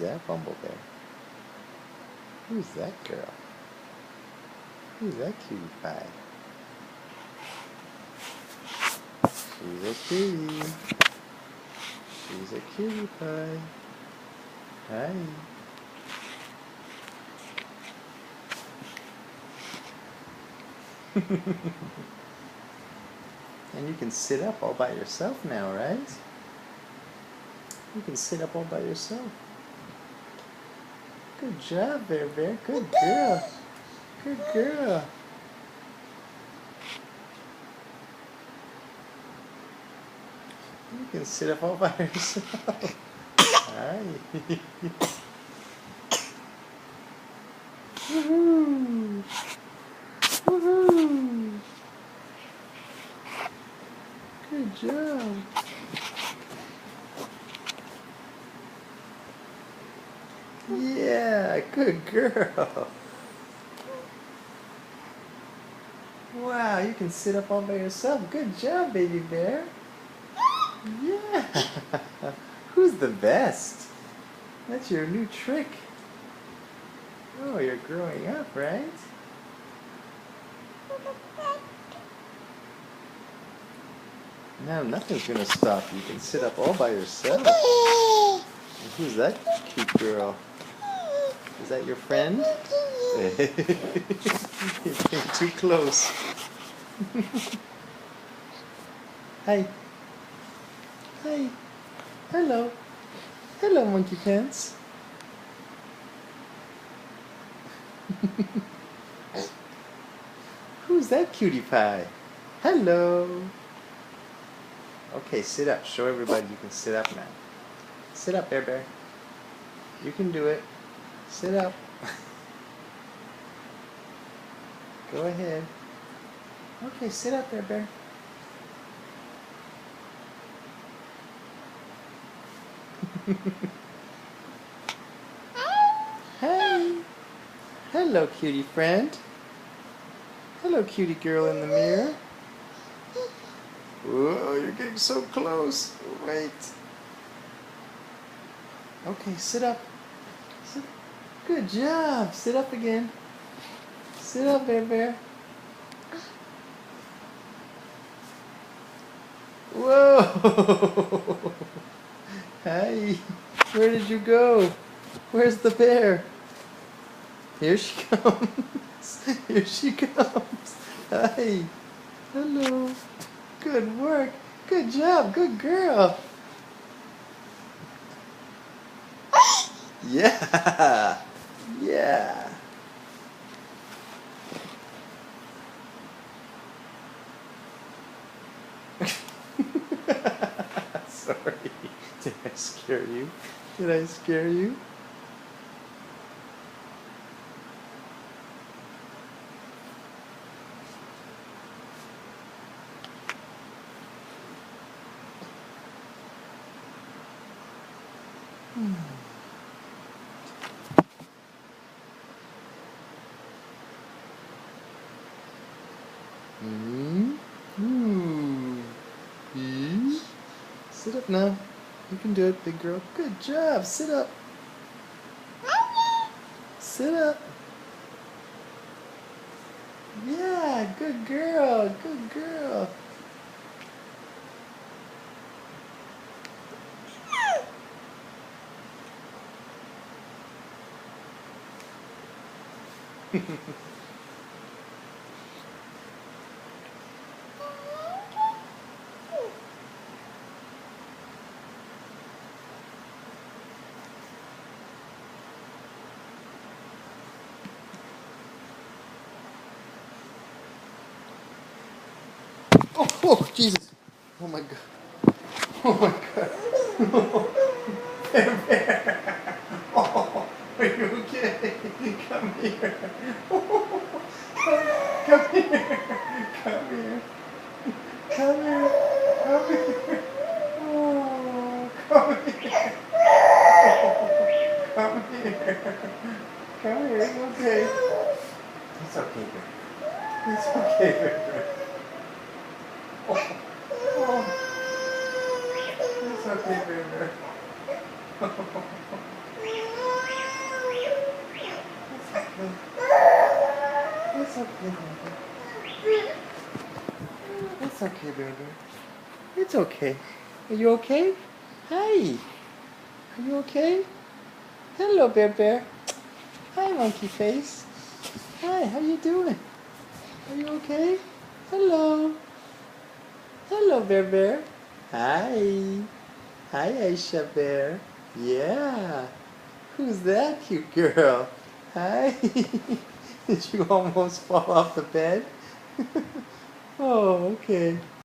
that Bumblebee? Who's that girl? Who's that cutie pie? She's a cutie. She's a cutie pie. Hi. And you can sit up all by yourself now, right? You can sit up all by yourself. Good job, Bear Bear. Good girl. Good girl. You can sit up all by yourself. Hi. Woohoo! Woohoo! Good job. Yeah, good girl. Wow, you can sit up all by yourself. Good job, baby bear. Yeah. Who's the best? That's your new trick. Oh, you're growing up, right? Now nothing's gonna stop you. You can sit up all by yourself. And who's that cute girl? Is that your friend? You came too close. Hi. Hi. Hello. Hello, Monkey Pants. Who's that cutie pie? Hello. Okay, sit up. Show everybody you can sit up now. Sit up, Bear Bear. You can do it. Sit up. Go ahead. Okay, sit up, Bear Bear. Hey. Hello, cutie friend. Hello, cutie girl in the mirror. Whoa, you're getting so close. Wait. Okay, sit up. Sit. Good job. Sit up again. Sit up, Bear Bear. Whoa. Hi. Where did you go? Where's the bear? Here she comes. Here she comes. Hi. Hello. Good work. Good job. Good girl. Yeah. Yeah. Sorry. Did I scare you? Did I scare you? Sit up now. You can do it, big girl. Good job. Sit up. Sit up. Yeah, good girl. Good girl. Oh, Jesus. Oh, my God. Oh, my God. Bear, bear. Oh, are you okay? Come here. Oh, come here. Come here. Come here. Come here. Oh, come here. Oh, come here. Come here. It's okay. It's okay, baby. It's okay, baby. Oh, oh. It's okay, baby. okay. It's okay, baby. It's okay, baby. It's okay. Are you okay? Hi. Are you okay? Hello, Bear Bear. Hi, Monkey Face. Hi, how you doing? Are you okay? Hello. Hello, Bear Bear. Hi. Hi, Aisha Bear. Yeah. Who's that cute girl? Hi. Did you almost fall off the bed? Oh, okay.